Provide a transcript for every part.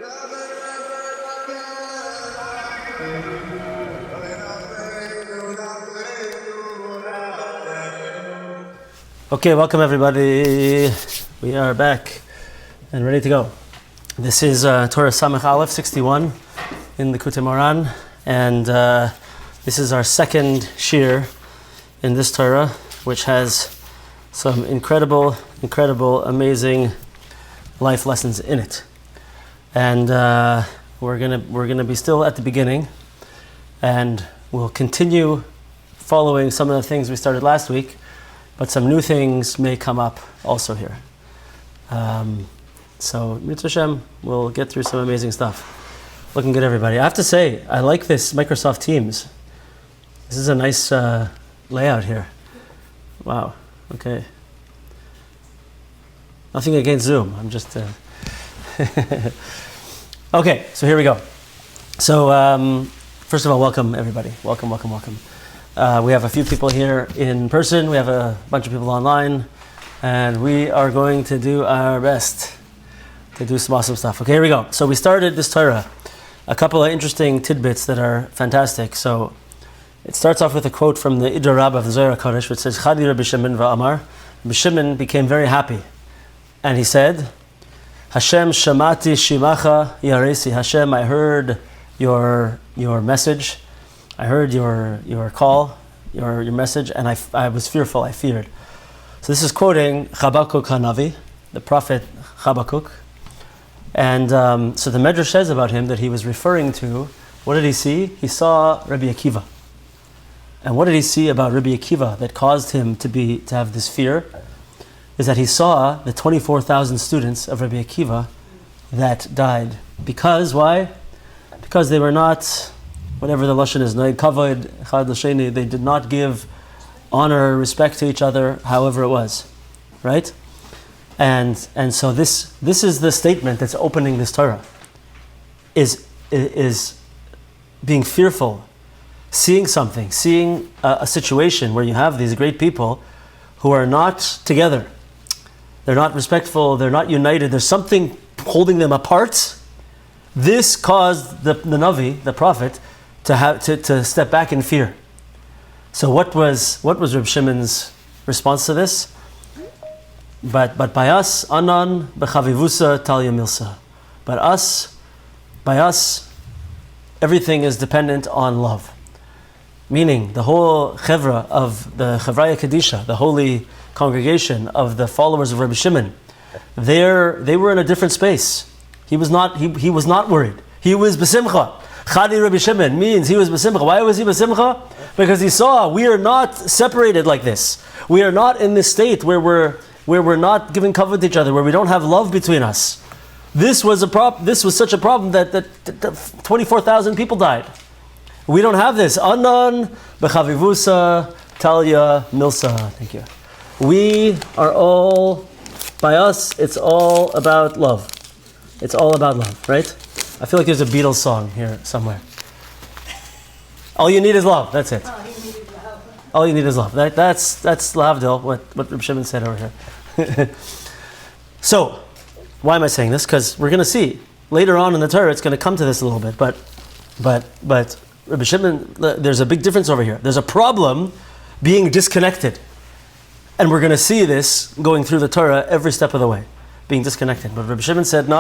Okay, welcome everybody. We are back and ready to go. This is Torah Samech Aleph 61 in Likutei Moharan, and this is our second shir in this Torah, which has some incredible, amazing life lessons in it. And we're gonna be still at the beginning, and we'll continue following some of the things we started last week. But some new things may come up also here. So, Mitzvah Hashem, we'll get through some amazing stuff. Looking good, everybody. I have to say, I like this Microsoft Teams. This is a nice layout here. Wow, okay. Nothing against Zoom, I'm just... Okay, so here we go. So, first of all, welcome everybody. Welcome. We have a few people here in person, we have a bunch of people online, and we are going to do our best to do some awesome stuff. Okay, here we go. So we started this Torah. A couple of interesting tidbits that are fantastic. So it starts off with a quote from the Idra Rabbah of the Zohar HaKadosh, which says, Chadi Rabbi Shimon va'amar. Rabbi Shimon became very happy. And he said, Hashem shamati shimacha yaresi. Hashem, I heard your message. I heard your call, your message, and I was fearful, I feared. So this is quoting Habakkuk HaNavi, the prophet Habakkuk. And so the Medrash says about him that he was referring to, what did he see? He saw Rabbi Akiva. And what did he see about Rabbi Akiva that caused him to have this fear? Is that he saw the 24,000 students of Rabbi Akiva that died. Because, why? Because they were not... whatever the lashon is, kavod chad l'sheni, they did not give honor, respect to each other, however it was, right? And so this is the statement that's opening this Torah, is being fearful, seeing a situation where you have these great people who are not together, they're not respectful, they're not united, there's something holding them apart. This caused the Navi, the prophet, to step back in fear. So what was Reb Shimon's response to this? But by us, anan b'chavivusa talya milsa. By us, everything is dependent on love. Meaning, the whole chevra of the Chevraya Kedisha, the holy congregation of the followers of Reb Shimon, they were in a different space. He was not worried. He was besimcha. Chadi Rabbi Shimon means he was besimcha. Why was he besimcha? Because he saw we are not separated like this. We are not in this state where we're not giving cover to each other, where we don't have love between us. This was such a problem that 24,000 people died. We don't have this. Anan b'chavivusa talya milsa. Thank you. By us, it's all about love. It's all about love, right? I feel like there's a Beatles song here somewhere. All you need is love. That's it. All you need is love. That's Lavdil, what Reb Shimon said over here. So, why am I saying this? Because we're going to see later on in the Torah, it's going to come to this a little bit. But Reb Shimon, there's a big difference over here. There's a problem being disconnected, and we're going to see this going through the Torah every step of the way, being disconnected. But Reb Shimon said,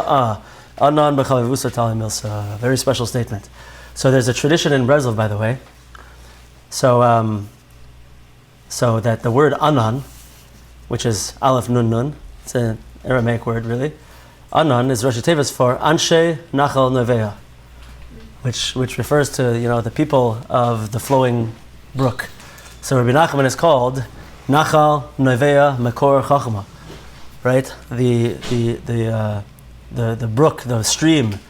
Anan b'chavivusa talya milsa. Very special statement. So there's a tradition in Breslov, by the way. So that the word anan, which is aleph nun nun, it's an Aramaic word really. Anan is Rashi Tevis for Anshe Nachal Nevea, which refers to the people of the flowing brook. So Rabbi Nachman is called Nachal Nevea Mekor Chachma, right? The brook, the stream,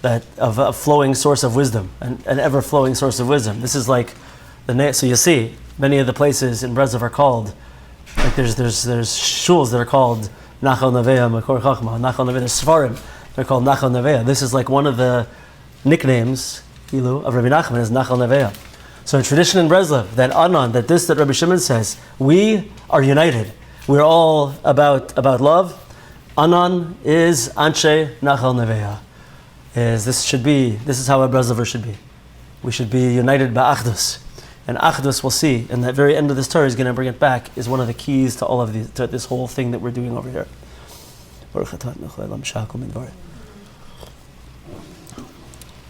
that of a flowing source of wisdom, an ever flowing source of wisdom. This is like so you see many of the places in Breslov are called, like there's shuls that are called Nachal Nevea Mekor Chachma, Nachal Nevea. There's Sfarim, they're called Nachal Nevea. This is like one of the nicknames of Rabbi Nachman is Nachal Nevea. So a tradition in Breslov that Rabbi Shimon says, we are united. We're all about love. Anan is Anshe Nachal Nevea. This is how a Breslever should be. We should be united by Achdus. And Achdus, we'll see, and the very end of this Torah is going to bring it back, is one of the keys to all of these, to this whole thing that we're doing over here.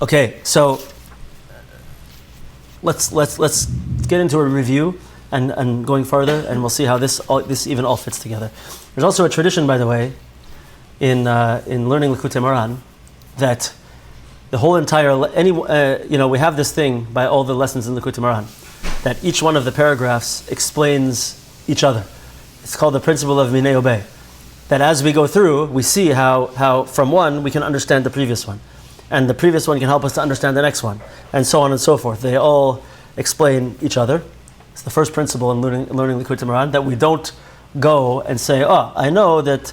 Okay, so let's get into a review and going further, and we'll see how this even all fits together. There's also a tradition, by the way, in learning Likutei Moharan, that the whole entire we have this thing by all the lessons in Likutei Moharan, that each one of the paragraphs explains each other. It's called the principle of Minei Obey. That as we go through, we see how from one we can understand the previous one, and the previous one can help us to understand the next one, and so on and so forth. They all explain each other. It's the first principle in learning Likutei Moharan, that we don't go and say, oh, I know that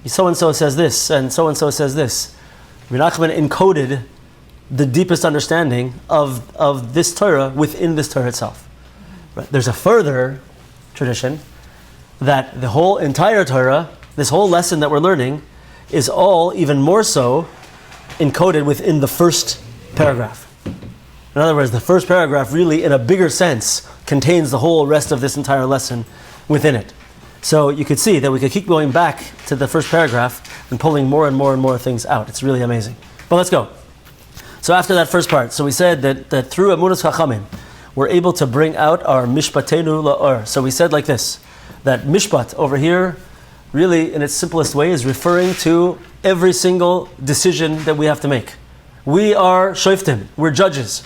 so-and-so says this, and so-and-so says this. Rabbi Nachman encoded the deepest understanding of this Torah within this Torah itself. Right? There's a further tradition that the whole entire Torah, this whole lesson that we're learning, is all even more so encoded within the first paragraph. In other words, the first paragraph really, in a bigger sense, contains the whole rest of this entire lesson within it. So you could see that we could keep going back to the first paragraph and pulling more and more and more things out. It's really amazing. But let's go. So after that first part, so we said that through emunas chachomim, we're able to bring out our mishpatenu la'or. So we said like this, that mishpat over here, really in its simplest way, is referring to every single decision that we have to make. We are shoftim, we're judges.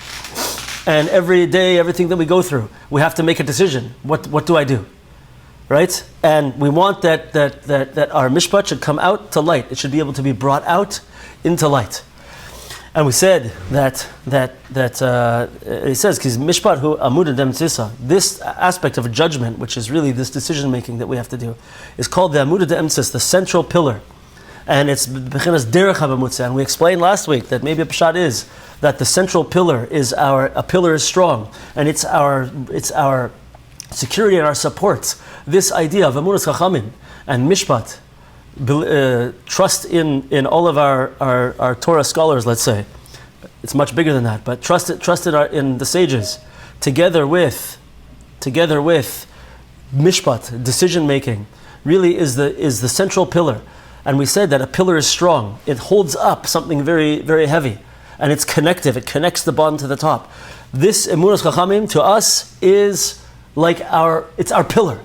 And every day, everything that we go through, we have to make a decision. What do I do? Right? And we want that our mishpat should come out to light. It should be able to be brought out into light. And we said that it says, "Kiz mishpat hu amuda demtzisa." This aspect of judgment, which is really this decision making that we have to do, is called the amuda demtzis, the central pillar, and it's bechinas derech habamutza. And we explained last week that maybe a pshat is that the central pillar is a pillar is strong, and it's our security and our support. This idea of emunas chachamim and mishpat. Trust in all of our Torah scholars, let's say. It's much bigger than that, but trust in the sages, together with mishpat, decision making, really is the central pillar. And we said that a pillar is strong. It holds up something very, very heavy, and it's connective. It connects the bottom to the top. This emunas chachamim to us is like it's our pillar.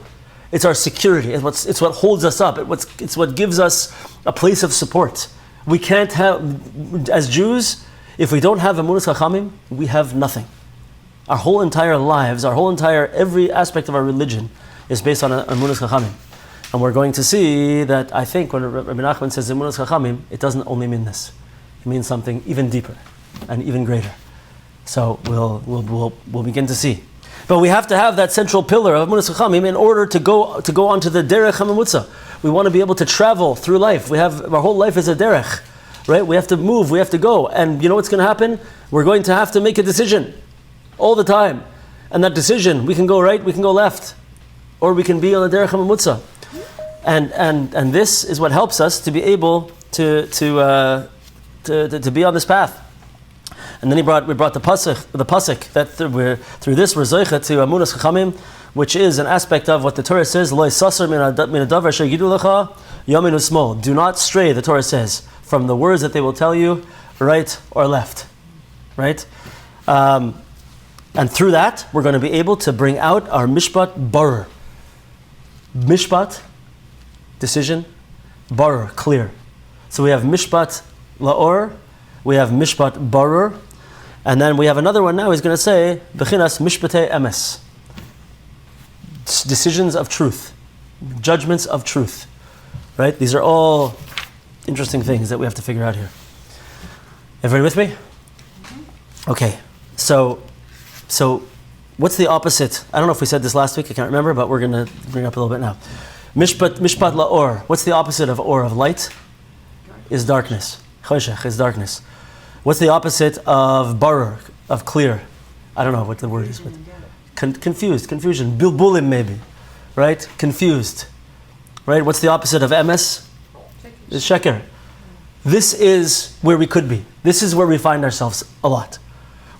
It's our security. It's what holds us up. It's what gives us a place of support. We can't have, as Jews, if we don't have emunas chachamim, we have nothing. Our whole entire lives, every aspect of our religion is based on emunas chachamim. And we're going to see that, I think, when Rabbi Nachman says emunas chachamim, it doesn't only mean this. It means something even deeper and even greater. So we'll begin to see. But we have to have that central pillar of emunas chachamim in order to go onto the derech hamamutza. We want to be able to travel through life. Our whole life is a derech, right? We have to move, we have to go. And you know what's going to happen? We're going to have to make a decision all the time. And that decision, we can go right, we can go left, or we can be on the derech hamamutza. And this is what helps us to be able to be on this path. And then we brought the pasuk that through this we're zoicha to emunas chachamim, which is an aspect of what the Torah says, lo yisasar min hadavar asher yigidu lecha yamin u'smol. Do not stray, the Torah says, from the words that they will tell you, right or left, right? And through that, we're going to be able to bring out our mishpat barer. Mishpat, decision, barer, clear. So we have mishpat la'or, we have mishpat barer, and then we have another one now. He's going to say bechinas mishpatei emes, decisions of truth, judgments of truth. Right? These are all interesting things that we have to figure out here. Everybody with me? Okay. So what's the opposite? I don't know if we said this last week. I can't remember, but we're going to bring it up a little bit now. Mishpat la'or. What's the opposite of or, of light? Is darkness. Choshech is darkness. What's the opposite of barer, of clear? I don't know what the word is, but confused, confusion, bilbulim maybe, right? Confused, right? What's the opposite of emes? Is sheker. this is where we could be. This is where we find ourselves a lot.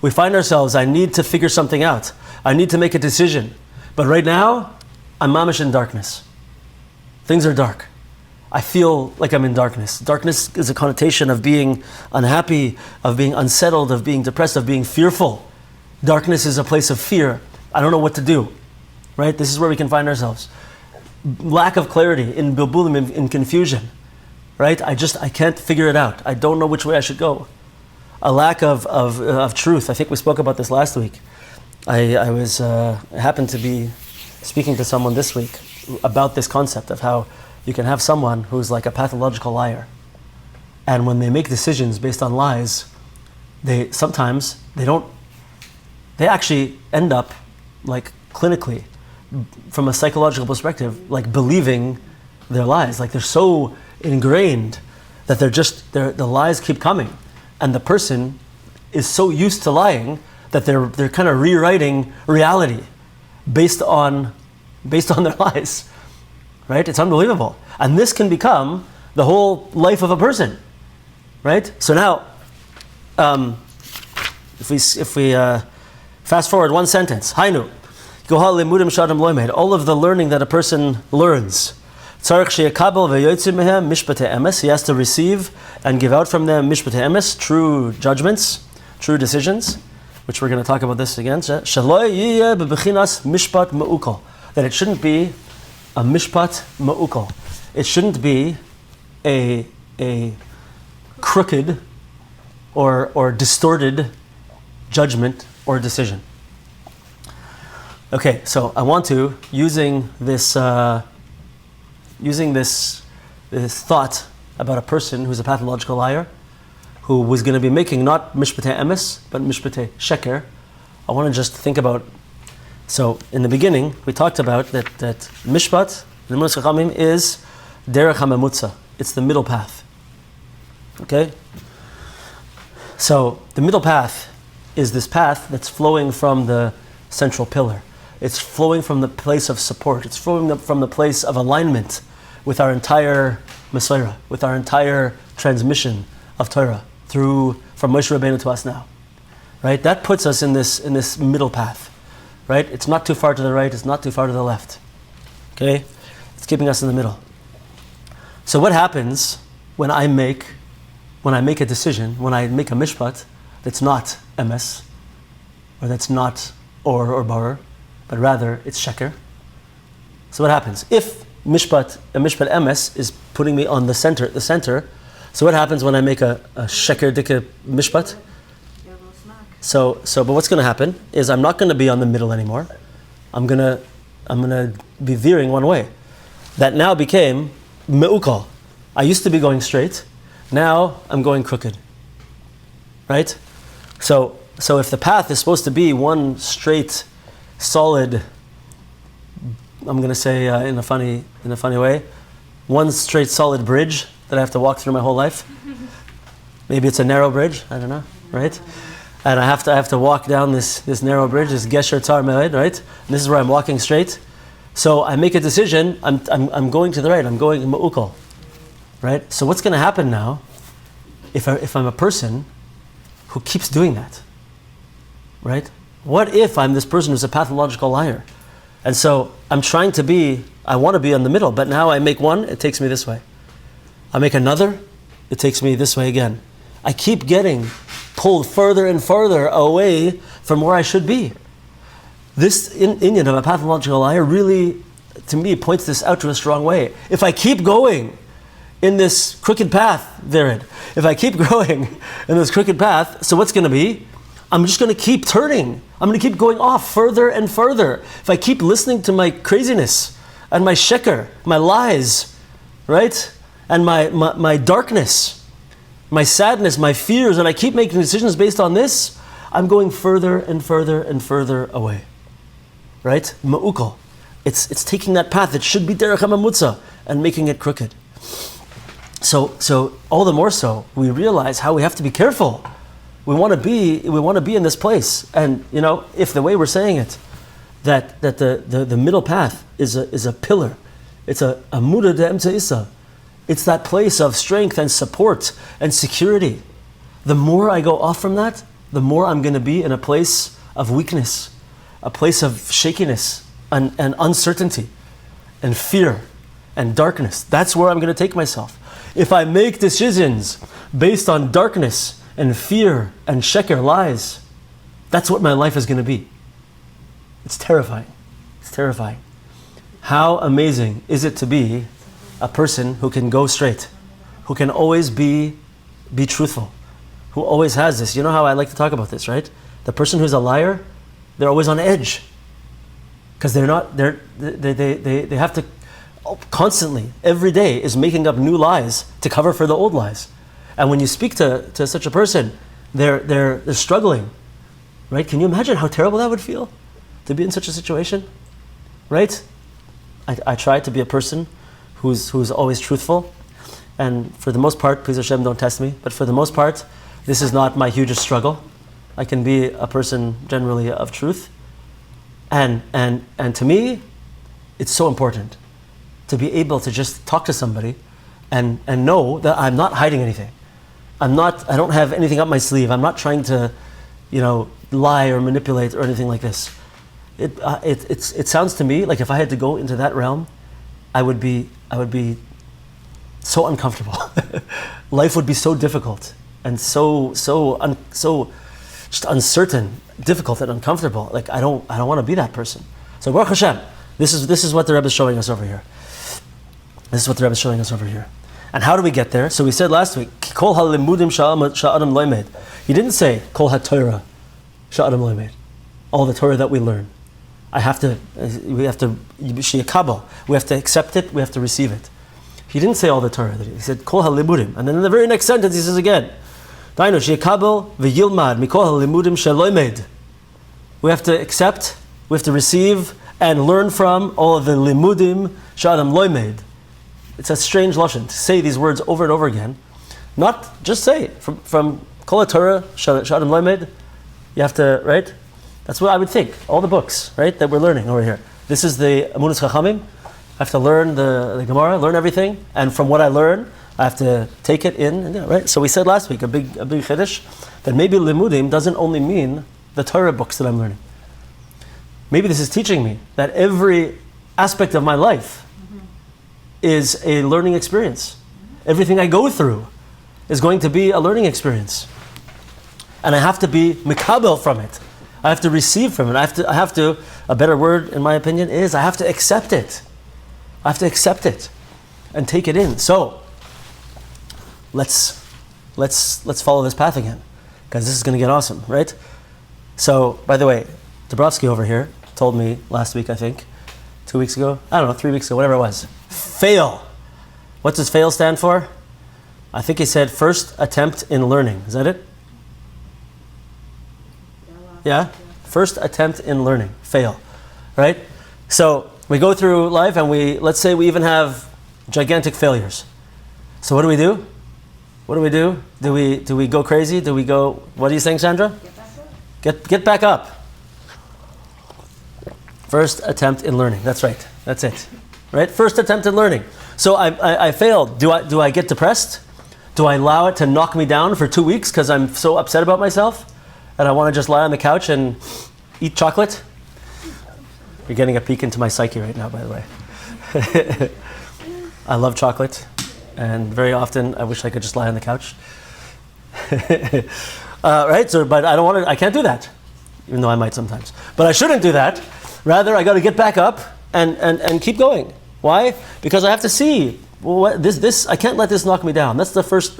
We find ourselves, I need to figure something out. I need to make a decision. But right now, I'm mamish in darkness. Things are dark. I feel like I'm in darkness. Darkness is a connotation of being unhappy, of being unsettled, of being depressed, of being fearful. Darkness is a place of fear. I don't know what to do. Right? This is where we can find ourselves. Lack of clarity, in bilbulim, in confusion. Right? I can't figure it out. I don't know which way I should go. A lack of truth. I think we spoke about this last week. I happened to be speaking to someone this week about this concept of how you can have someone who's like a pathological liar. And when they make decisions based on lies, they actually end up like clinically, from a psychological perspective, like believing their lies. Like they're so ingrained that the lies keep coming. And the person is so used to lying that they're kind of rewriting reality based on their lies, right? It's unbelievable. And this can become the whole life of a person, right? So now, if we fast forward one sentence, Hainu, all of the learning that a person learns, he has to receive and give out from them mishpatei emes, true judgments, true decisions, which we're going to talk about this again. That it shouldn't be a mishpat ma'ukal. It shouldn't be a crooked or distorted judgment or decision. Okay, so I want to, using this thought about a person who's a pathological liar, who was going to be making not mishpatei emes, but mishpatei sheker, I want to just think about. So in the beginning, we talked about that mishpat, the emunas chachomim, is derech hamemutza. It's the middle path. Okay? So the middle path is this path that's flowing from the central pillar. It's flowing from the place of support. It's flowing from the place of alignment with our entire mesora, with our entire transmission of Torah from Moshe Rabbeinu to us now. Right? That puts us in this middle path. Right? It's not too far to the right, it's not too far to the left. Okay? It's keeping us in the middle. So what happens when I make a decision, when I make a mishpat that's not emes, or that's not or barer, but rather it's sheker? So what happens? If mishpat emes is putting me on the center, so what happens when I make a sheker dike mishpat? So, but what's going to happen is I'm not going to be on the middle anymore. I'm going to be veering one way. That now became me'ukal. I used to be going straight. Now I'm going crooked. Right? So if the path is supposed to be one straight, solid, I'm going to say in a funny way, one straight solid bridge that I have to walk through my whole life. Maybe it's a narrow bridge. I don't know. Right? And I have to walk down this narrow bridge, this Gesher Tzar Me'ed, right? And this is where I'm walking straight. So I make a decision. I'm going to the right. I'm going me'ukal, right? So what's going to happen now, if I'm a person who keeps doing that, right? What if I'm this person who's a pathological liar, and so I want to be on the middle, but now I make one, it takes me this way. I make another, it takes me this way again. I keep getting pulled further and further away from where I should be. This Indian of a pathological liar really, to me, points this out to a strong way. If I keep going in this crooked path, Vered, if I keep going in this crooked path, so what's going to be? I'm just going to keep turning. I'm going to keep going off further and further. If I keep listening to my craziness and my sheker, my lies, right? And my darkness, my sadness, my fears, and I keep making decisions based on this, I'm going further and further and further away. Right? Ma'ukal. It's taking that path that should be derech hamemutza and making it crooked. So all the more so, we realize how we have to be careful. We want to be in this place. And if the way we're saying it, that the middle path is a pillar, it's a muda de emtza isa. It's that place of strength and support and security. The more I go off from that, the more I'm going to be in a place of weakness, a place of shakiness and uncertainty and fear and darkness. That's where I'm going to take myself. If I make decisions based on darkness and fear and sheker, lies, that's what my life is going to be. It's terrifying. It's terrifying. How amazing is it to be a person who can go straight, who can always be truthful, who always has this. You know how I like to talk about this, right? The person who's a liar, they're always on edge. Because they have to constantly, every day, is making up new lies to cover for the old lies. And when you speak to such a person, they're struggling, right? Can you imagine how terrible that would feel to be in such a situation, right? I try to be a person who's always truthful, and for the most part, please Hashem, don't test me, but for the most part, this is not my hugest struggle. I can be a person generally of truth, and to me, it's so important to be able to just talk to somebody and know that I'm not hiding anything. I don't have anything up my sleeve. I'm not trying to, lie or manipulate or anything like this. It sounds to me like if I had to go into that realm, I would be so uncomfortable. Life would be so difficult and so just uncertain, difficult and uncomfortable. Like I don't want to be that person. So Baruch Hashem, this is what the Rebbe is showing us over here. This is what the Rebbe is showing us over here. And how do we get there? So we said last week, Kol halimudim sha'adam loimed. He didn't say Kol haTorah sha'adam loimed. All the Torah that we learn. We have to accept it, we have to receive it. He didn't say all the Torah. He said Kol halimudim. And then in the very next sentence he says again, Dainu sheyakabel v'yilmad mikol halimudim sheloimed. We have to accept, we have to receive and learn from all of the limudim sha'adam loimed. It's a strange lashon to say these words over and over again. Not just say it. From Kol HaTorah sha'adam loimed, you have to, right? That's what I would think. All the books, right, that we're learning over here. This is the emunas chachomim. I have to learn the Gemara, learn everything, and from what I learn, I have to take it in, right? So we said last week, a big chiddush, that maybe limudim doesn't only mean the Torah books that I'm learning. Maybe this is teaching me that every aspect of my life is a learning experience. Everything I go through is going to be a learning experience. And I have to be mikabel from it. I have to receive from it. I have to, a better word in my opinion is, I have to accept it. I have to accept it and take it in. So, let's follow this path again, because this is going to get awesome, right? So, by the way, Dabrowski over here told me last week, I think, 2 weeks ago, I don't know, 3 weeks ago, whatever it was, fail. What does fail stand for? I think he said first attempt in learning. Is that it? Yeah? First attempt in learning. Fail. Right? So we go through life and let's say we even have gigantic failures. So what do we do? What do we do? Do we go crazy? Do we go, what are you saying, Sandra? Get back up. First attempt in learning. That's right. That's it. Right? First attempt in learning. So I failed. Do I get depressed? Do I allow it to knock me down for 2 weeks because I'm so upset about myself and I want to just lie on the couch and eat chocolate? You're getting a peek into my psyche right now, by the way. I love chocolate, and very often I wish I could just lie on the couch. Right? So, but I don't want to. I can't do that, even though I might sometimes. But I shouldn't do that. Rather, I got to get back up and keep going. Why? Because I have to see. Well, this I can't let this knock me down. That's the first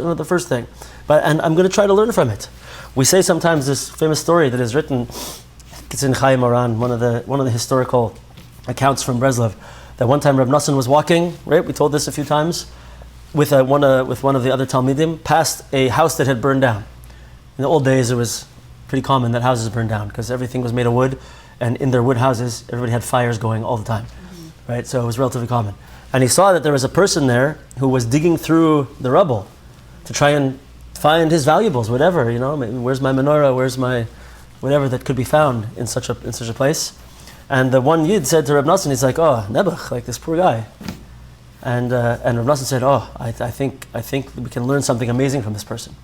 thing. And I'm going to try to learn from it. We say sometimes this famous story that is written. It's in Likutei Moharan, one of the historical accounts from Breslov. That one time Reb Nosson was walking. Right, we told this a few times. With one of the other Talmidim, past a house that had burned down. In the old days, it was pretty common that houses burned down because everything was made of wood, and in their wood houses, everybody had fires going all the time. Right, so it was relatively common. And he saw that there was a person there who was digging through the rubble to try and find his valuables, whatever, maybe where's my menorah, where's my whatever that could be found in such a place. And the one Yid said to Reb Nosson, he's like, oh, Nebuch, like this poor guy. And Rav Nosson said, "Oh, I think we can learn something amazing from this person."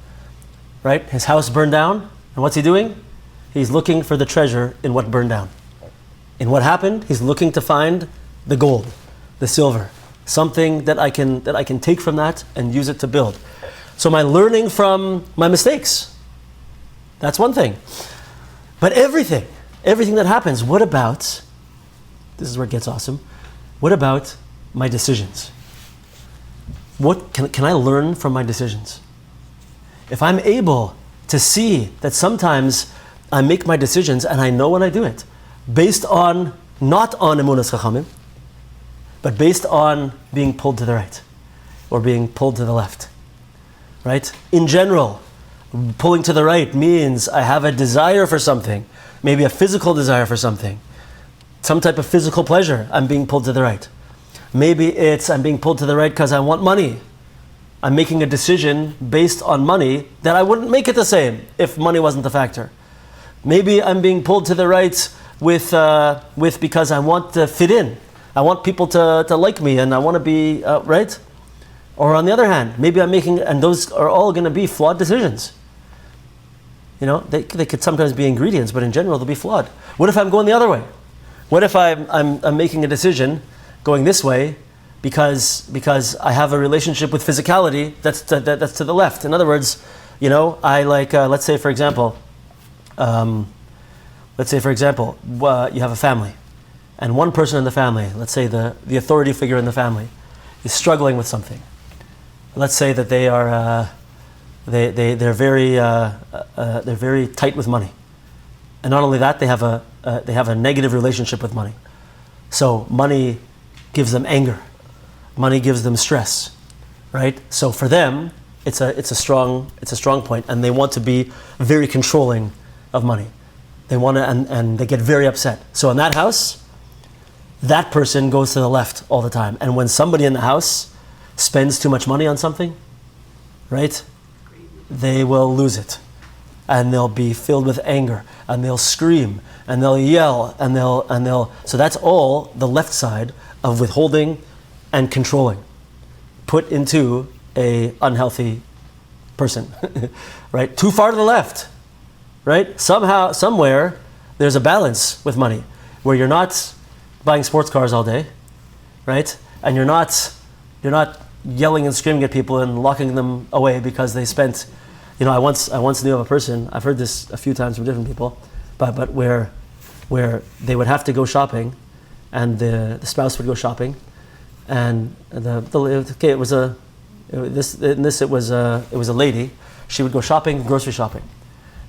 Right? His house burned down, and what's he doing? He's looking for the treasure in what burned down. In what happened, he's looking to find the gold, the silver, something that I can take from that and use it to build. So my learning from my mistakes, that's one thing. But everything that happens, what about, this is where it gets awesome, what about my decisions? What can I learn from my decisions? If I'm able to see that sometimes I make my decisions and I know when I do it, based on, not on emunas chachomim, but based on being pulled to the right or being pulled to the left, right? In general, pulling to the right means I have a desire for something, maybe a physical desire for something, some type of physical pleasure, I'm being pulled to the right. Maybe it's I'm being pulled to the right because I want money. I'm making a decision based on money that I wouldn't make it the same if money wasn't the factor. Maybe I'm being pulled to the right with because I want to fit in. I want people to like me and I want to be right. Or on the other hand, maybe I'm making, and those are all going to be flawed decisions. You know, they could sometimes be ingredients, but in general they'll be flawed. What if I'm going the other way? What if I'm making a decision going this way because I have a relationship with physicality that's to the left? In other words, you know, I like let's say for example, you have a family, and one person in the family, let's say the authority figure in the family, is struggling with something. Let's say that they are they're very tight with money, and not only that, they have a negative relationship with money. So money gives them anger, money gives them stress, right? So for them, it's a strong point, and they want to be very controlling of money. They want to, and they get very upset. So in that house, that person goes to the left all the time. And when somebody in the house spends too much money on something, right, they will lose it. And they'll be filled with anger, and they'll scream, and they'll yell, and they'll. So that's all the left side of withholding and controlling, put into a unhealthy person, right? Too far to the left, right? Somehow, somewhere, there's a balance with money, where you're not buying sports cars all day, right? And you're not yelling and screaming at people and locking them away because they spent. You know, I once knew of a person, I've heard this a few times from different people, but where they would have to go shopping, and the spouse would go shopping, and it was a lady. She would go shopping, grocery shopping,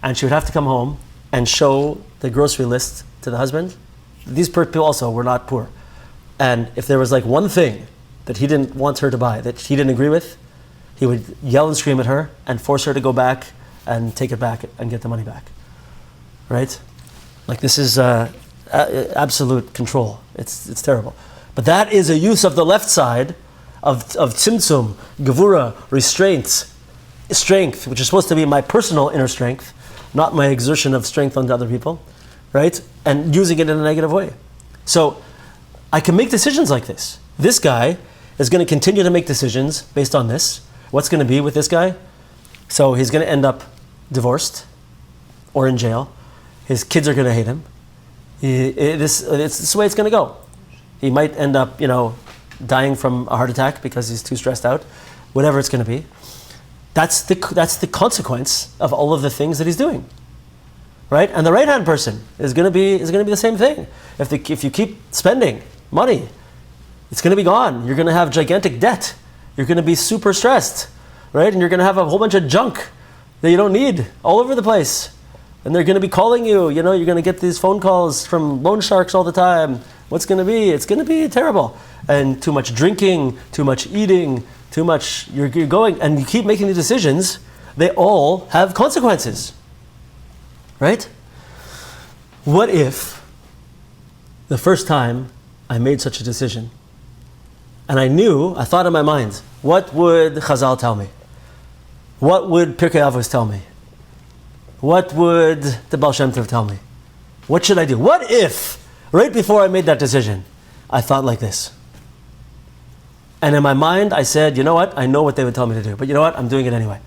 and she would have to come home and show the grocery list to the husband. These people also were not poor, and if there was like one thing that he didn't want her to buy, that he didn't agree with, he would yell and scream at her and force her to go back and take it back and get the money back. Right? Like this is absolute control. It's terrible. But that is a use of the left side of tzimtzum, gevura, restraint, strength, which is supposed to be my personal inner strength, not my exertion of strength onto other people. Right? And using it in a negative way. So I can make decisions like this. This guy is going to continue to make decisions based on this. What's going to be with this guy? So he's going to end up divorced or in jail. His kids are going to hate him. It's the way it's going to go. He might end up, dying from a heart attack because he's too stressed out. Whatever it's going to be. That's the consequence of all of the things that he's doing, right? And the right-hand person is going to be the same thing. If you keep spending money, it's going to be gone. You're going to have gigantic debt. You're going to be super stressed, right? And you're going to have a whole bunch of junk that you don't need all over the place. And they're going to be calling you. You're going to get these phone calls from loan sharks all the time. What's going to be? It's going to be terrible. And too much drinking, too much eating, too much. You're going, and you keep making the decisions. They all have consequences, right? What if the first time I made such a decision, and I thought in my mind, what would Chazal tell me? What would Pirkei Avos tell me? What would the Baal Shem Tov tell me? What should I do? What if, right before I made that decision, I thought like this? And in my mind, I said, you know what? I know what they would tell me to do. But you know what? I'm doing it anyway.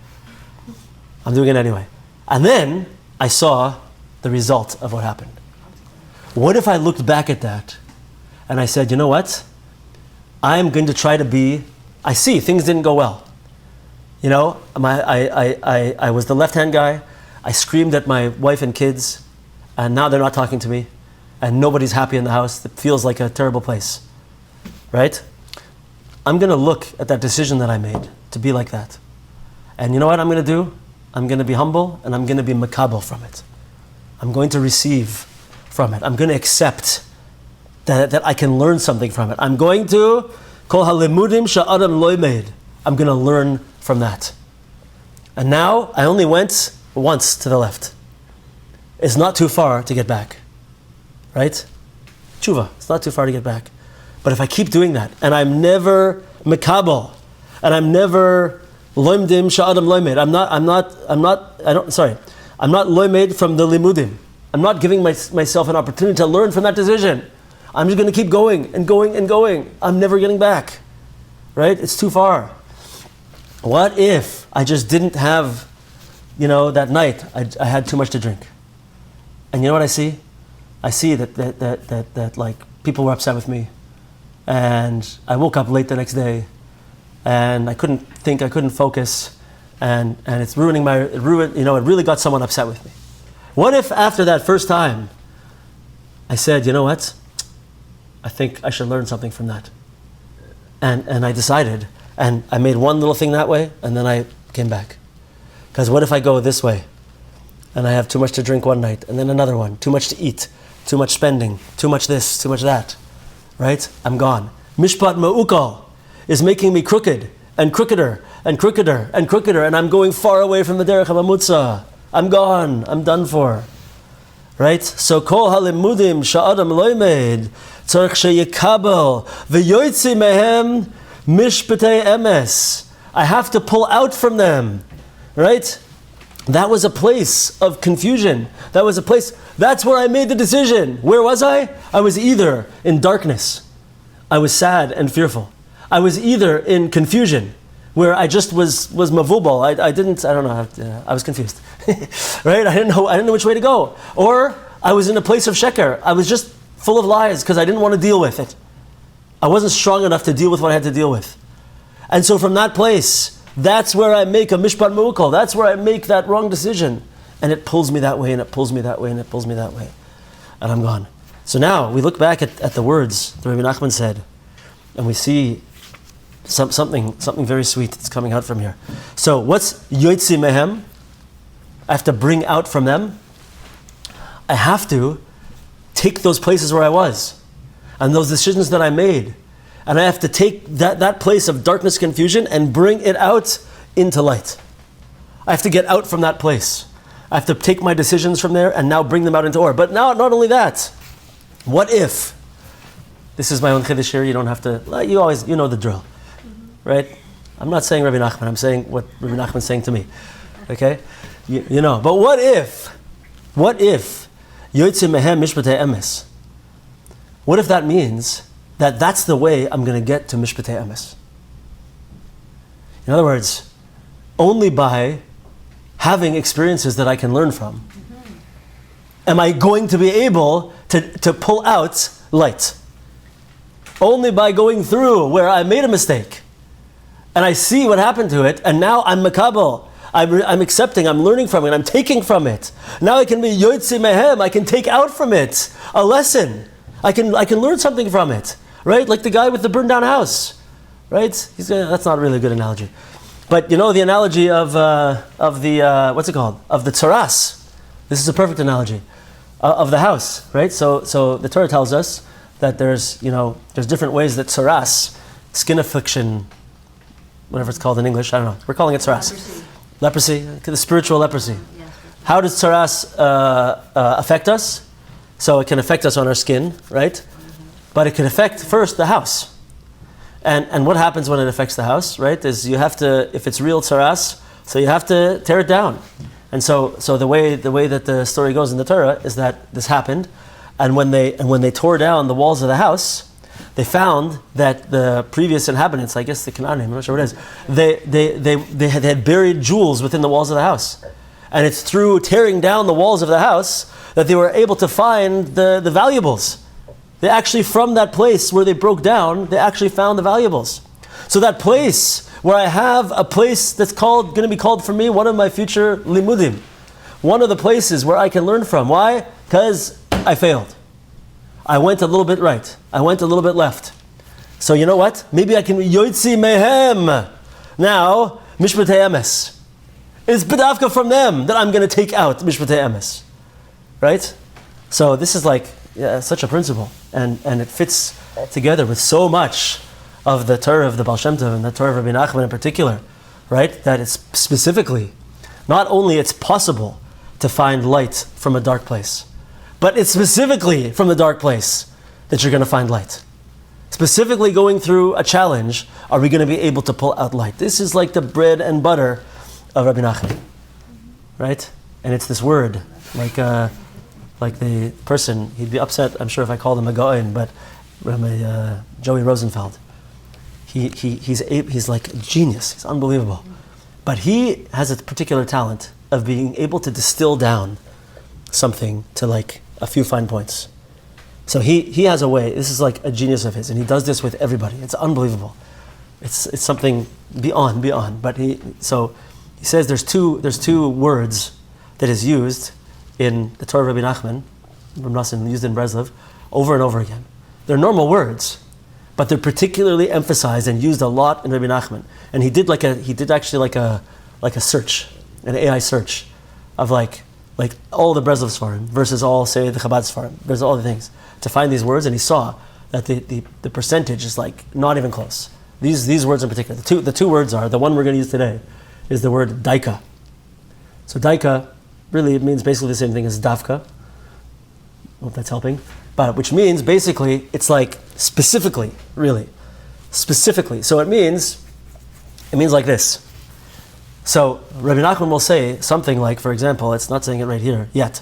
I'm doing it anyway. And then I saw the result of what happened. What if I looked back at that and I said, you know what? I'm going to try to be, I see things didn't go well. You know, I was the left-hand guy. I screamed at my wife and kids, and now they're not talking to me, and nobody's happy in the house. It feels like a terrible place, right? I'm going to look at that decision that I made to be like that. And you know what I'm going to do? I'm going to be humble, and I'm going to be makabel from it. I'm going to receive from it. I'm going to accept that I can learn something from it. I'm going to kol halimudim sha'adam lo ymed. I'm going to learn from that. And now I only went once to the left. It's not too far to get back, right? Tshuva, it's not too far to get back. But if I keep doing that, and I'm never makabel, and I'm never loimdim sha'adam loimed, I'm not loimed from the limudim. I'm not giving myself an opportunity to learn from that decision. I'm just going to keep going and going and going. I'm never getting back, right? It's too far. What if I just didn't have, that night I had too much to drink? And you know what I see? I see that like people were upset with me, and I woke up late the next day, and I couldn't think, I couldn't focus, and it's it really got someone upset with me. What if after that first time, I said, you know what? I think I should learn something from that. And I decided, and I made one little thing that way, and then I came back. Because what if I go this way, and I have too much to drink one night, and then another one, too much to eat, too much spending, too much this, too much that, right? I'm gone. Mishpat ma'ukal is making me crooked, and crookeder, and crookeder, and crookeder, and I'm going far away from the derech hamamutza. I'm gone. I'm done for. Right? So kol halimudim sha'adam lo ymed tzarich sheyikabel v'yoytzi mehem mishpatei emes. I have to pull out from them. Right? That was a place of confusion. That was a place, that's where I made the decision. Where was I? I was either in darkness. I was sad and fearful. I was either in confusion, where I just was mavubal. I was confused. Right? I didn't know which way to go. Or I was in a place of sheker. I was just full of lies because I didn't want to deal with it. I wasn't strong enough to deal with what I had to deal with. And so from that place, that's where I make a mishpat mu'ukal. That's where I make that wrong decision. And it pulls me that way, and it pulls me that way, and it pulls me that way. And I'm gone. So now we look back at the words that Rabbi Nachman said, and we see something very sweet that's coming out from here. So what's yoitzi mehem? I have to bring out from them. I have to take those places where I was and those decisions that I made, and I have to take that place of darkness, confusion, and bring it out into light. I have to get out from that place. I have to take my decisions from there and now bring them out into Or. But now, not only that, what if, this is my own chiddush here, you don't have to, you know the drill, right? I'm not saying Rabbi Nachman, I'm saying what Rabbi Nachman's saying to me, okay? You know, but what if Yotzei mehem mishpatei emes? What if that means that that's the way I'm going to get to mishpatei emes? In other words, only by having experiences that I can learn from, am I going to be able to pull out light. Only by going through where I made a mistake, and I see what happened to it, and now I'm makabel. I'm accepting, I'm learning from it, I'm taking from it. Now I can be yotzei mehem, I can take out from it a lesson. I can learn something from it, right? Like the guy with the burned down house, right? That's not really a good analogy. But you know the analogy of the what's it called? Of the tzaras. This is a perfect analogy of the house, right? So the Torah tells us that there's different ways that tzaras, skin affliction, whatever it's called in English, I don't know. We're calling it tzaras. Leprosy, the spiritual leprosy. How does tzaras affect us? So it can affect us on our skin, right? But it can affect first the house. And what happens when it affects the house, right? Is you have to, if it's real tzaras, so you have to tear it down. And so the way that the story goes in the Torah is that this happened, and when they tore down the walls of the house, they found that the previous inhabitants, I guess the Canaanim, I'm not sure what it is, they had buried jewels within the walls of the house. And it's through tearing down the walls of the house that they were able to find the valuables. They actually, from that place where they broke down, they actually found the valuables. So that place where I have a place that's going to be called for me one of my future limudim, one of the places where I can learn from. Why? Because I failed. I went a little bit right. I went a little bit left. So you know what? Maybe I can yoitzi mehem. Now, mishpatei emes. It's b'davka from them that I'm going to take out mishpatei emes. Right? So this is like such a principle. And it fits together with so much of the Torah of the Baal Shem Tov and the Torah of Rabbi Nachman in particular. Right? That it's specifically, not only it's possible to find light from a dark place, but it's specifically from the dark place that you're going to find light. Specifically going through a challenge, are we going to be able to pull out light? This is like the bread and butter of Rabbi Nachman, right? And it's this word, like the person, he'd be upset, I'm sure if I called him a goin, but Rabbi Joey Rosenfeld, he's like a genius, he's unbelievable. But he has a particular talent of being able to distill down something to like a few fine points. So he has a way, this is like a genius of his, and he does this with everybody. It's unbelievable. It's something beyond. But he says there's two words that is used in the Torah of Rabbi Nachman, used in Breslov, over and over again. They're normal words, but they're particularly emphasized and used a lot in Rabbi Nachman. And he did actually a search, an AI search of like all the Breslov Sfarim versus all, say, the Chabad Sfarim, versus all the things, to find these words, and he saw that the percentage is like not even close. These words in particular, the two words are, the one we're going to use today is the word daika. So daika, really it means basically the same thing as davka. I hope that's helping. But which means basically, it's like specifically, really. Specifically. So it means like this. So Rabbi Nachman will say something like, for example, it's not saying it right here yet,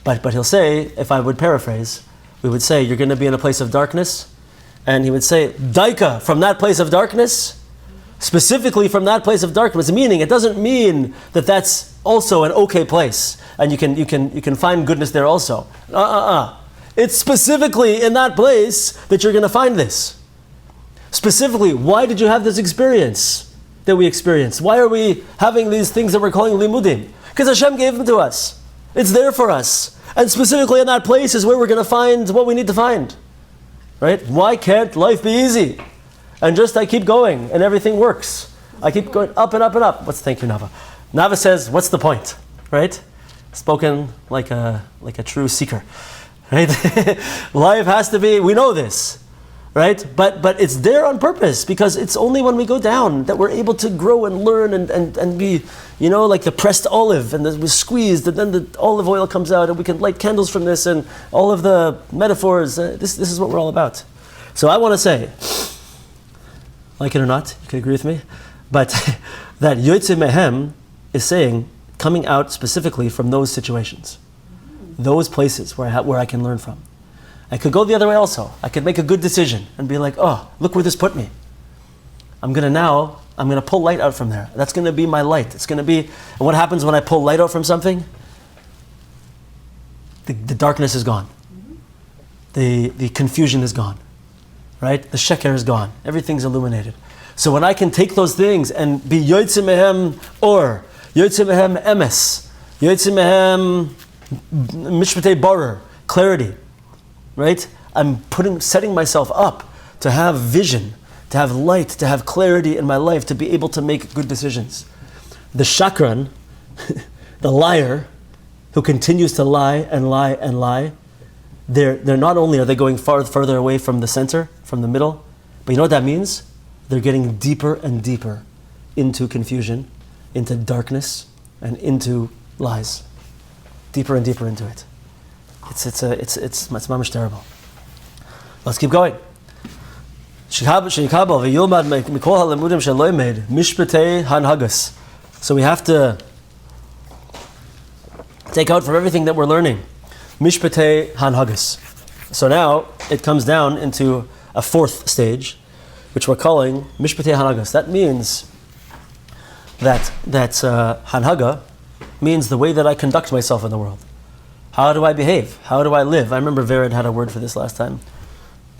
but he'll say, if I would paraphrase, we would say, you're going to be in a place of darkness, and he would say, daika, from that place of darkness, specifically from that place of darkness, meaning it doesn't mean that that's also an okay place, and you can find goodness there also. It's specifically in that place that you're going to find this. Specifically, why did you have this experience that we experienced? Why are we having these things that we're calling limudim? Because Hashem gave them to us. It's there for us. And specifically in that place is where we're going to find what we need to find. Right? Why can't life be easy? And just I keep going and everything works. I keep going up and up and up. Thank you, Nava. Nava says, what's the point? Right? Spoken like a true seeker. Right? Life has to be, we know this. Right? But it's there on purpose, because it's only when we go down that we're able to grow and learn and be, like the pressed olive, and we're squeezed, and then the olive oil comes out, and we can light candles from this, and all of the metaphors. This is what we're all about. So I want to say, like it or not, you can agree with me, but that Yotzei Mehem is saying, coming out specifically from those situations, those places where I can learn from. I could go the other way also. I could make a good decision and be like, oh, look where this put me. I'm going to pull light out from there. That's going to be my light. It's going to be, and what happens when I pull light out from something? The darkness is gone. The confusion is gone. Right? The sheker is gone. Everything's illuminated. So when I can take those things and be yotzei mehem or, yotzei mehem emes, yotzei mehem mishpatei barer, clarity, right? I'm setting myself up to have vision, to have light, to have clarity in my life, to be able to make good decisions. The shakran, the liar, who continues to lie and lie and lie, they're not only are they going further away from the center, from the middle, but you know what that means? They're getting deeper and deeper into confusion, into darkness, and into lies. Deeper and deeper into it. It's mamish terrible. Let's keep going. So we have to take out from everything that we're learning. Mishpatei hanhagas. So now it comes down into a fourth stage, which we're calling Mishpatei Hanhagas. That means that Hanhaga means the way that I conduct myself in the world. How do I behave? How do I live? I remember Vered had a word for this last time.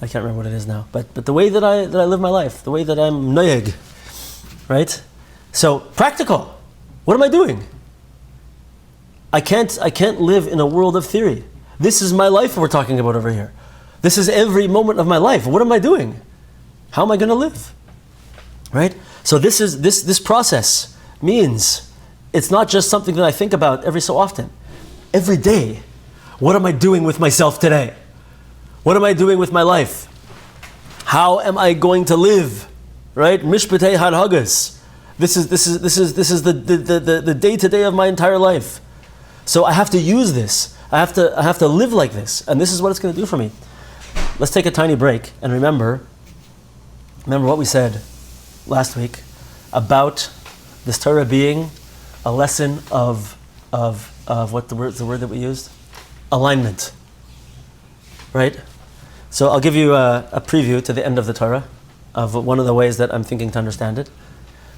I can't remember what it is now. But the way that I live my life, the way that I'm noyeg, right? So practical. What am I doing? I can't live in a world of theory. This is my life we're talking about over here. This is every moment of my life. What am I doing? How am I going to live? Right? So this process means it's not just something that I think about every so often. Every day, what am I doing with myself today? What am I doing with my life? How am I going to live? Right? Mishpatei Hanhagas. This is the day-to-day of my entire life. So I have to use this. I have to live like this, and this is what it's going to do for me. Let's take a tiny break and remember what we said last week about this Torah being a lesson of what the word that we used? Alignment. Right? So I'll give you a preview to the end of the Torah of one of the ways that I'm thinking to understand it.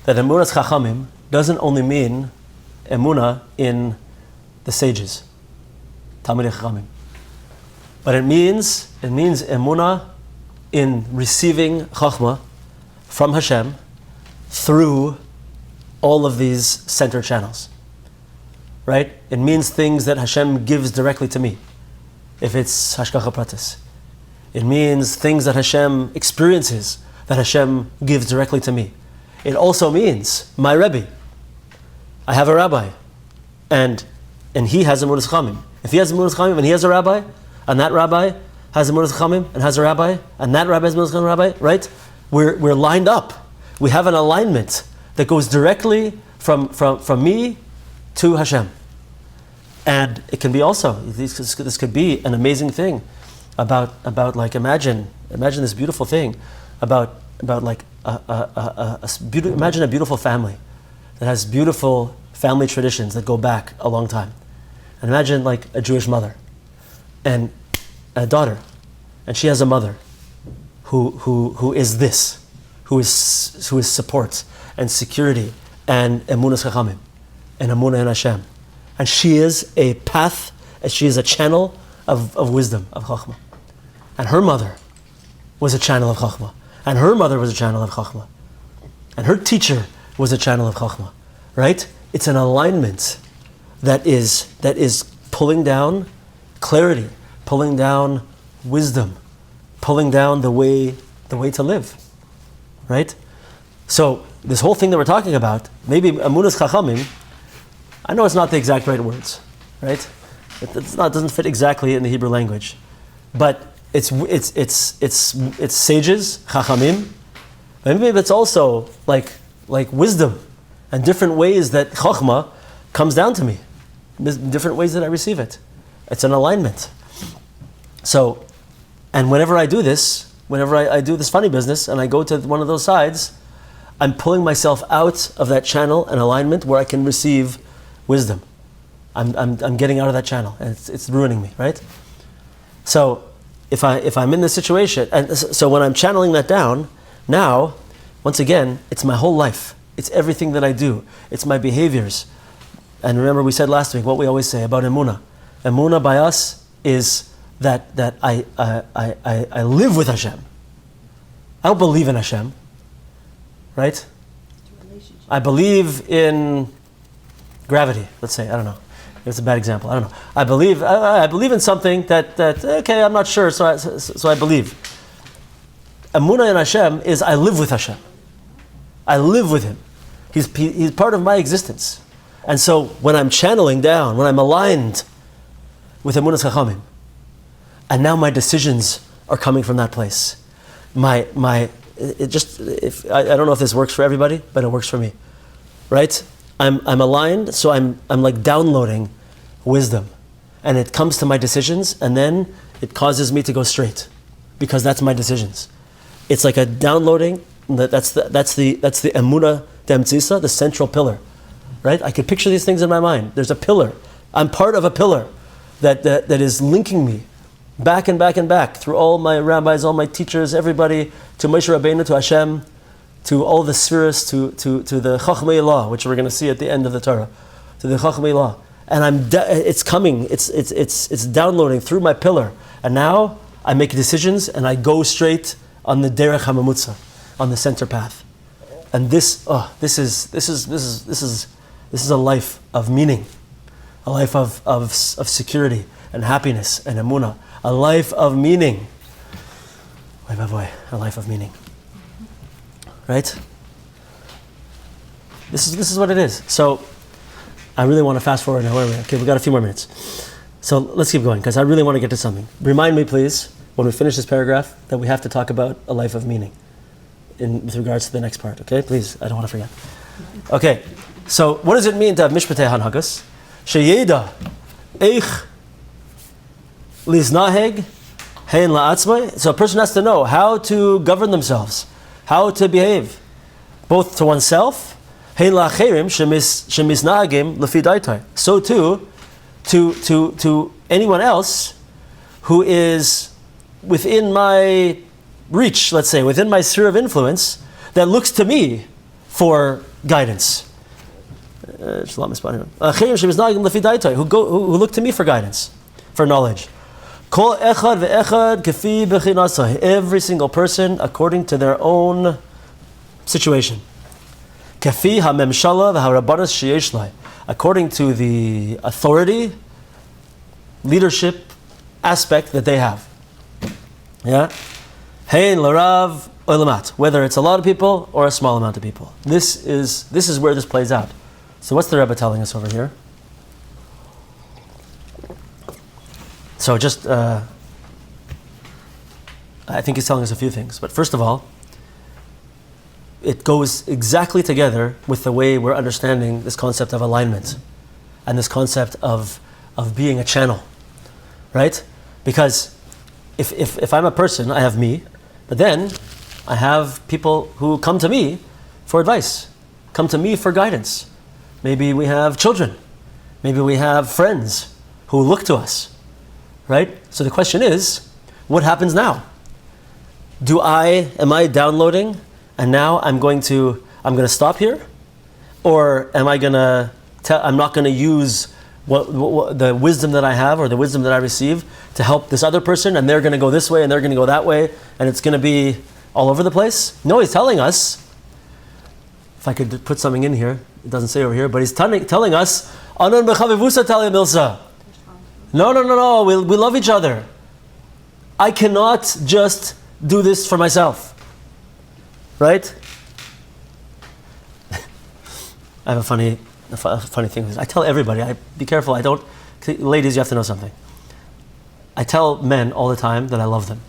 That emunas chachomim doesn't only mean emuna in the sages, Talmidei Chachamim, but it means emuna in receiving chachma from Hashem through all of these center channels. Right? It means things that Hashem gives directly to me, if it's hashgacha pratis. It means things that Hashem experiences, that Hashem gives directly to me. It also means my Rebbe. I have a rabbi, and he has emunas chachamim. If he has emunas chachamim and he has a rabbi, and that rabbi has emunas chachamim and has a rabbi, and that rabbi has emunas chachamim rabbi, right? We're lined up. We have an alignment that goes directly from me to Hashem. And it can be also, this could be an amazing thing about like imagine this beautiful thing about like imagine a beautiful family that has beautiful family traditions that go back a long time. And imagine like a Jewish mother and a daughter, and she has a mother who is this, who is support and security and emunas chachamim and emunah in Hashem, and she is a path, and she is a channel of wisdom, of chachma, and her mother was a channel of chachma, and her mother was a channel of chachma, and her teacher was a channel of chachma. Right? It's an alignment that is pulling down clarity, pulling down wisdom, pulling down the way to live. Right? So this whole thing that we're talking about, maybe emunas chachamim, I know it's not the exact right words, right? Doesn't fit exactly in the Hebrew language, but it's sages, chachamim. Maybe it's also like wisdom and different ways that chachma comes down to me, different ways that I receive it. It's an alignment. So, and whenever I do this, whenever I do this funny business and I go to one of those sides, I'm pulling myself out of that channel and alignment where I can receive wisdom. I'm getting out of that channel, and it's ruining me, right? So if I'm in this situation, and so when I'm channeling that down, now, once again, it's my whole life. It's everything that I do. It's my behaviors. And remember, we said last week what we always say about emunah. Emunah by us is that I live with Hashem. I don't believe in Hashem, right? I believe in gravity. Let's say, I don't know. It's a bad example. I don't know. I believe in something that okay, I'm not sure, so I believe. Emunah in Hashem is I live with Hashem. I live with Him. He's part of my existence. And so when I'm channeling down, when I'm aligned with emunas chachamim, and now my decisions are coming from that place. I don't know if this works for everybody, but it works for me, right? I'm aligned, so I'm like downloading wisdom, and it comes to my decisions, and then it causes me to go straight, because that's my decisions. It's like a downloading. That's the emunah demtzisa, the central pillar, right? I could picture these things in my mind. There's a pillar. I'm part of a pillar that is linking me back and back and back, through all my rabbis, all my teachers, everybody, to Moshe Rabbeinu, to Hashem, to all the spheres, to the chachomim law, which we're going to see at the end of the Torah, to the chachomim law. And it's coming, it's downloading through my pillar. And now I make decisions and I go straight on the derech hamamutza, on the center path. And this is a life of meaning, a life of security and happiness and emunah, a life of meaning. A life of meaning. Right? This is what it is. So I really want to fast forward now. Okay, we got a few more minutes. So let's keep going because I really want to get to something. Remind me, please, when we finish this paragraph, that we have to talk about a life of meaning with regards to the next part. Okay, please, I don't want to forget. Okay, so what does it mean to have mishpatei hanhagas? Sheyeda eich liznaheg hein la'atzmai. So a person has to know how to govern themselves, how to behave, both to oneself, hein la'acherim shemiznahegim lefi daitai. So too, to anyone else who is within my reach, let's say, within my sphere of influence, that looks to me for guidance. Who look to me for guidance, for knowledge. Every single person according to their own situation. According to the authority, leadership aspect that they have. Yeah? Whether it's a lot of people or a small amount of people. This is where this plays out. So what's the Rebbe telling us over here? So just, I think he's telling us a few things. But first of all, it goes exactly together with the way we're understanding this concept of alignment and this concept of being a channel, right? Because if I'm a person, I have me, but then I have people who come to me for advice, come to me for guidance. Maybe we have children. Maybe we have friends who look to us, right? So the question is, what happens now? Am I downloading and now I'm going to stop here? Or am I I'm not going to use what the wisdom that I have or the wisdom that I receive to help this other person, and they're going to go this way and they're going to go that way, and it's going to be all over the place? No, he's telling us, if I could put something in here, it doesn't say over here, but he's telling us, no, we love each other. I cannot just do this for myself. Right? I have a funny thing. I tell everybody, be careful, ladies, you have to know something. I tell men all the time that I love them.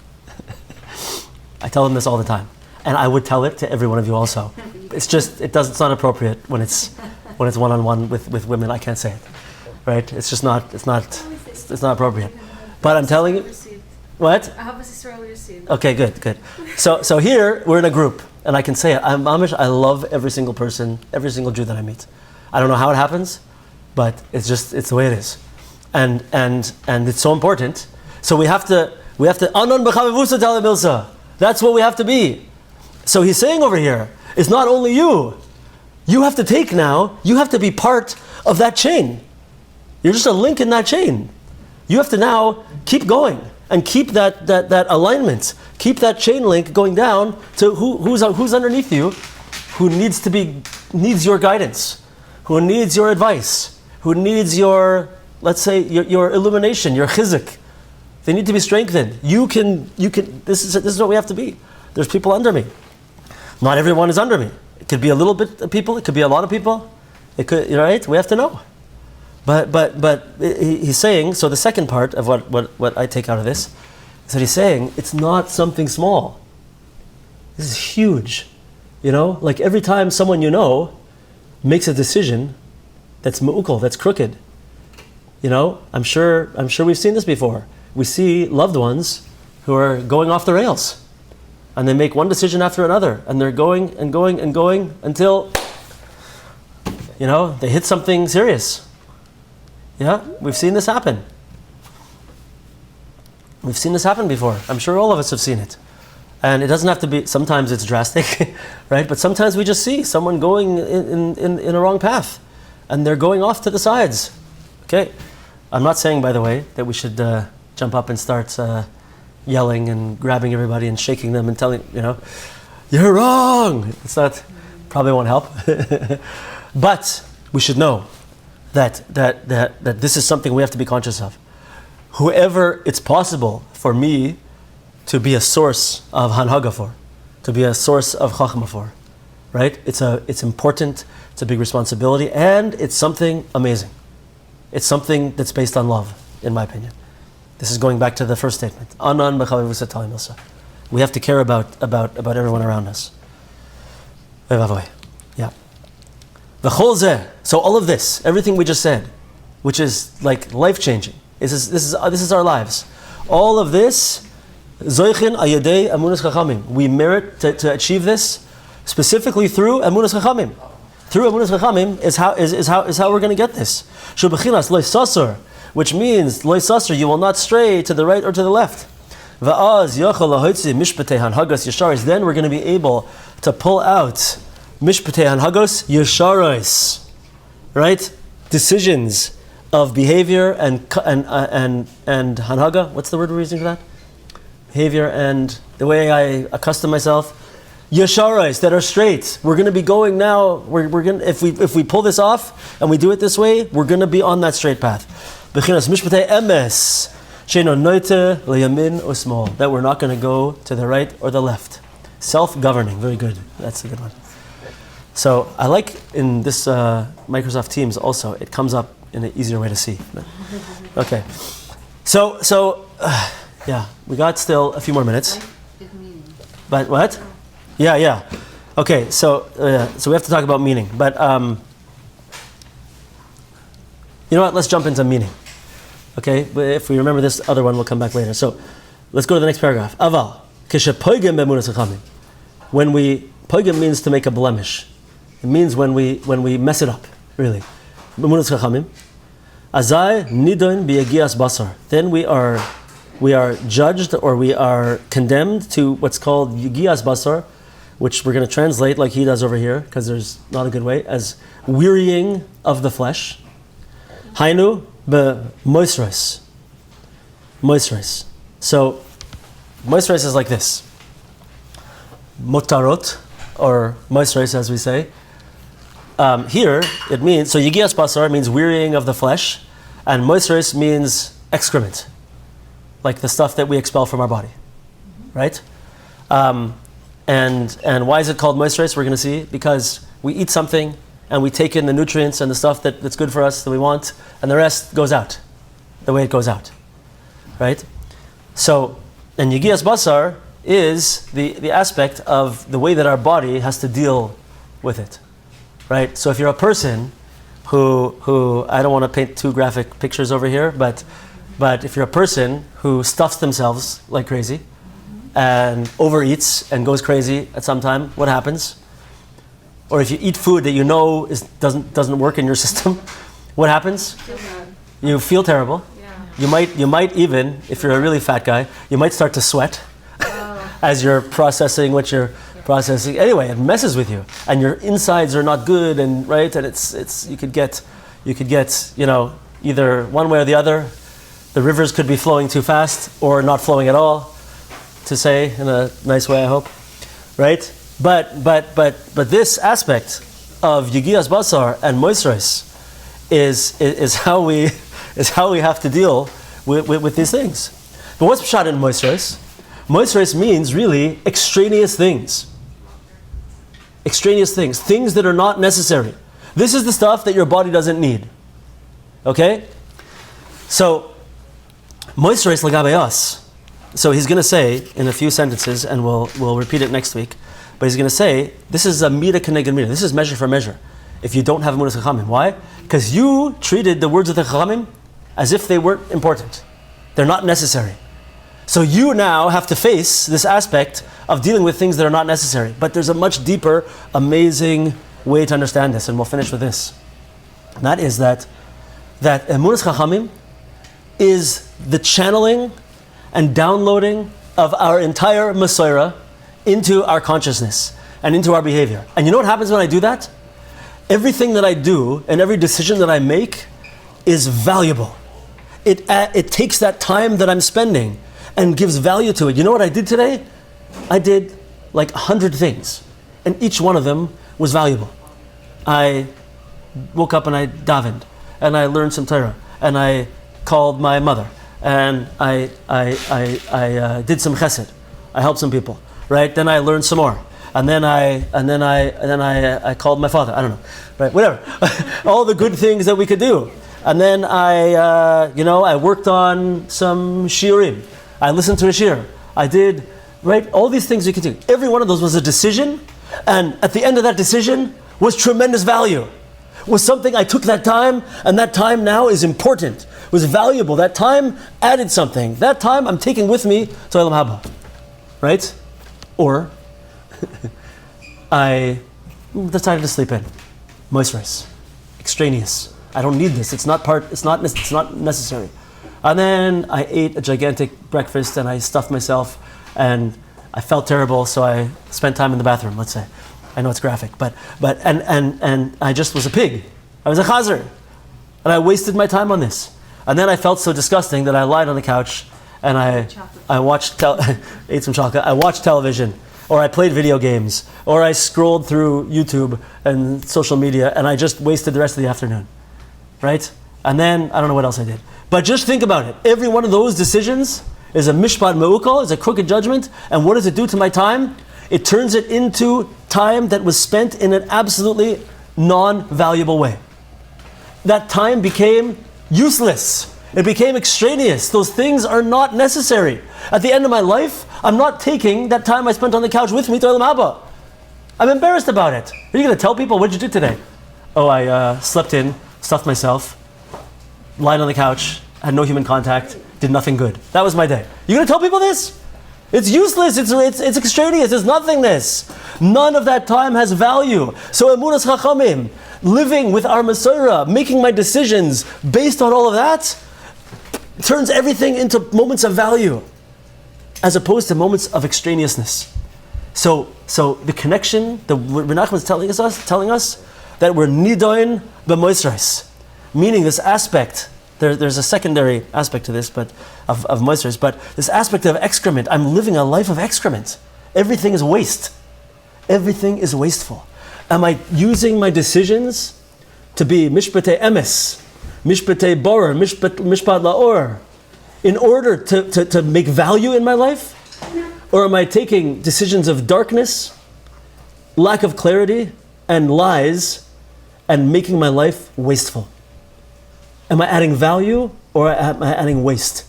I tell them this all the time. And I would tell it to every one of you also. It's not appropriate when it's one-on-one with women. I can't say it. Right? It's not appropriate. But I'm telling you. What? I hope a sister will receive. Okay, good. So here we're in a group, and I can say it. I'm Amish. I love every single person, every single Jew that I meet. I don't know how it happens, but it's the way it is, and it's so important. So we have to. That's what we have to be. So he's saying over here, it's not only you. You have to take now. You have to be part of that chain. You're just a link in that chain. You have to now keep going. And keep that alignment, keep that chain link going down to who's underneath you, who needs your guidance, who needs your advice, who needs your, let's say, your illumination, your chizuk. They need to be strengthened. You can. This is what we have to be. There's people under me. Not everyone is under me. It could be a little bit of people. It could be a lot of people. It could, right? We have to know. But he's saying, so the second part of what I take out of this is that he's saying it's not something small. This is huge. Like every time someone makes a decision that's mu'ukal, that's crooked. I'm sure we've seen this before. We see loved ones who are going off the rails. And they make one decision after another, and they're going and going and going until they hit something serious. Yeah, we've seen this happen. We've seen this happen before. I'm sure all of us have seen it. And it doesn't have to be, sometimes it's drastic, right? But sometimes we just see someone going in a wrong path and they're going off to the sides. Okay? I'm not saying, by the way, that we should jump up and start yelling and grabbing everybody and shaking them and telling, you're wrong. It's not, probably won't help. But we should know that this is something we have to be conscious of. Whoever it's possible for me to be a source of hanhaga for, to be a source of chachma for, right? It's important, it's a big responsibility, and it's something amazing. It's something that's based on love, in my opinion. This is going back to the first statement. Anan b'chavivus talim ilsa. We have to care about everyone around us. Yeah. V'chol zeh. So all of this, everything we just said, which is like life-changing, this is our lives. All of this, zoichin ayadei emunas chachamim. We merit to achieve this specifically through emunas chachamim. Through emunas chachamim is how we're going to get this. Shubechinas loy sasor, which means loy sasor, you will not stray to the right or to the left. Va'az yochel lahotzi mishpatei hanhagos yesharis. Then we're going to be able to pull out mishpatei hanhagos yesharis, right? Decisions of behavior and hanhaga. What's the word we're using for that? Behavior and the way I accustom myself. Yesharais that are straight. We're going to be going now. We're going to, if we pull this off and we do it this way, we're going to be on that straight path. Bechinas mishpatei emes sheino noite leyamin usmol. That we're not going to go to the right or the left. Self-governing. Very good. That's a good one. So I like in this Microsoft Teams also, it comes up in an easier way to see. Okay. So yeah, we got still a few more minutes. But what? Yeah. Okay, so we have to talk about meaning. But you know what? Let's jump into meaning. Okay, but if we remember this other one, we'll come back later. So let's go to the next paragraph. Aval kishepoigem be'emunas chachamim. When poigem means to make a blemish. It means when we mess it up, really. Emunas chachamim. Azai nidon biyagias basar. Then we are judged or we are condemned to what's called yagias basar, which we're going to translate like he does over here, because there's not a good way, as wearying of the flesh. Hainu be'moisres. Moisres. So, moisres is like this. Motarot, or moisres as we say. Here, it means, so yigias basar means wearying of the flesh, and moisres means excrement, like the stuff that we expel from our body, right? And why is it called moisres? We're going to see, because we eat something and we take in the nutrients and the stuff that's good for us that we want, and the rest goes out, the way it goes out, right? So, and yigias basar is the aspect of the way that our body has to deal with it, right? So if you're a person who I don't want to paint too graphic pictures over here, but if you're a person who stuffs themselves like crazy and overeats and goes crazy at some time, what happens? Or if you eat food that you know doesn't work in your system, what happens? You feel terrible. Yeah. You might even, if you're a really fat guy, you might start to sweat as you're processing what you're processing. Anyway, it messes with you, and your insides are not good, and right, and it's you could get either one way or the other. The rivers could be flowing too fast or not flowing at all, to say in a nice way, I hope, right? But this aspect of yigias basar and moisres is how we have to deal with these things. But what's pshat in moisres? Moisres means really extraneous things. Extraneous things that are not necessary. This is the stuff that your body doesn't need. Okay? So, moisres lagabe us. So he's going to say in a few sentences, and we'll repeat it next week, but he's going to say, this is a mida keneged mida. This is measure for measure. If you don't have emunas chachamim. Why? Because you treated the words of the chachamim as if they weren't important. They're not necessary. So you now have to face this aspect of dealing with things that are not necessary. But there's a much deeper, amazing way to understand this, and we'll finish with this. And that is that emunas chachamim is the channeling and downloading of our entire mesora into our consciousness and into our behavior. And you know what happens when I do that? Everything that I do and every decision that I make is valuable. It takes that time that I'm spending and gives value to it. You know what I did today? I did like 100 things, and each one of them was valuable. I woke up and I davened, and I learned some Torah, and I called my mother, and I did some chesed. I helped some people, right? Then I learned some more, and then I called my father. I don't know, right? Whatever, all the good things that we could do. And then I worked on some shiurim. I listened to a shiur. I did, right? All these things you can do. Every one of those was a decision, and at the end of that decision was tremendous value. Was something I took that time, and that time now is important. Was valuable. That time added something. That time I'm taking with me to Olam Haba, right? Or I decided to sleep in, moisturize, extraneous. I don't need this. It's not necessary. And then I ate a gigantic breakfast and I stuffed myself and I felt terrible, so I spent time in the bathroom, let's say. I know it's graphic, but I just was a pig. I was a chazer. And I wasted my time on this. And then I felt so disgusting that I lied on the couch and I watched ate some chocolate. I watched television, or I played video games, or I scrolled through YouTube and social media, and I just wasted the rest of the afternoon. Right? And then, I don't know what else I did. But just think about it. Every one of those decisions is a mishpat me'ukal, is a crooked judgment. And what does it do to my time? It turns it into time that was spent in an absolutely non-valuable way. That time became useless. It became extraneous. Those things are not necessary. At the end of my life, I'm not taking that time I spent on the couch with me to Olam Haba. I'm embarrassed about it. Are you going to tell people, what did you do today? Oh, I slept in, stuffed myself, lied on the couch, had no human contact, did nothing good. That was my day. You gonna tell people this? It's useless, it's extraneous, it's nothingness. None of that time has value. So emunas chachomim, living with our mesora, making my decisions based on all of that, turns everything into moments of value, as opposed to moments of extraneousness. So the connection, the Menachem is telling us that we're nidoin b'moisrais, meaning this aspect. There's a secondary aspect to this, but of moisrais. But this aspect of excrement, I'm living a life of excrement. Everything is waste. Everything is wasteful. Am I using my decisions to be mishpatei emes, mishpatei borer, mishpat laor, in order to make value in my life? Or am I taking decisions of darkness, lack of clarity, and lies, and making my life wasteful? Am I adding value or am I adding waste?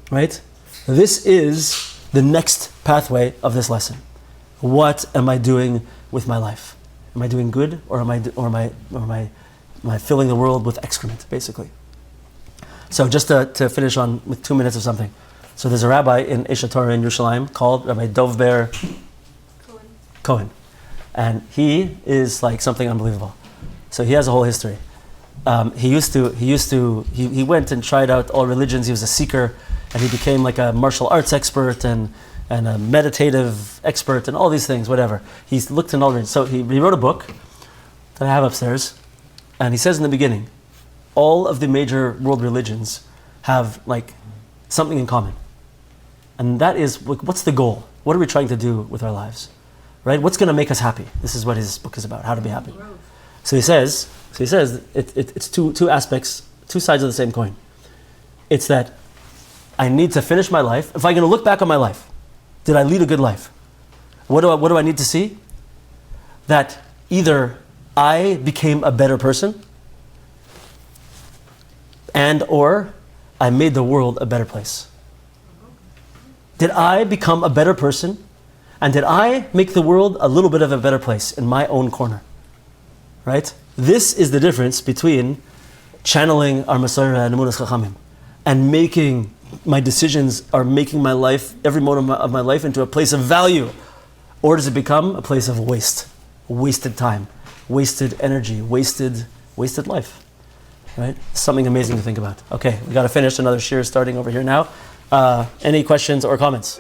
Right? This is the next pathway of this lesson. What am I doing with my life? Am I doing good or am I filling the world with excrement, basically? So just to finish on with 2 minutes of something. So there's a rabbi in Eshet Torah in Yerushalayim called Rabbi Dov Cohen. And he is like something unbelievable. So he has a whole history. He went and tried out all religions. He was a seeker, and he became like a martial arts expert and a meditative expert and all these things, whatever. He looked in all religions. So he wrote a book that I have upstairs, and he says in the beginning, all of the major world religions have like something in common. And that is, what's the goal? What are we trying to do with our lives? Right? What's going to make us happy? This is what his book is about, how to be happy. So he says it's two aspects, two sides of the same coin. It's that I need to finish my life. If I'm going to look back on my life, did I lead a good life? What do I need to see? That either I became a better person, and or I made the world a better place. Did I become a better person? And did I make the world a little bit of a better place in my own corner? Right? This is the difference between channeling our mesora and emunas chachamim and making my decisions, or making my life, every moment of my life, into a place of value. Or does it become a place of waste? Wasted time, wasted energy, wasted life. Right? Something amazing to think about. Okay, we got to finish. Another shiur starting over here now. Any questions or comments?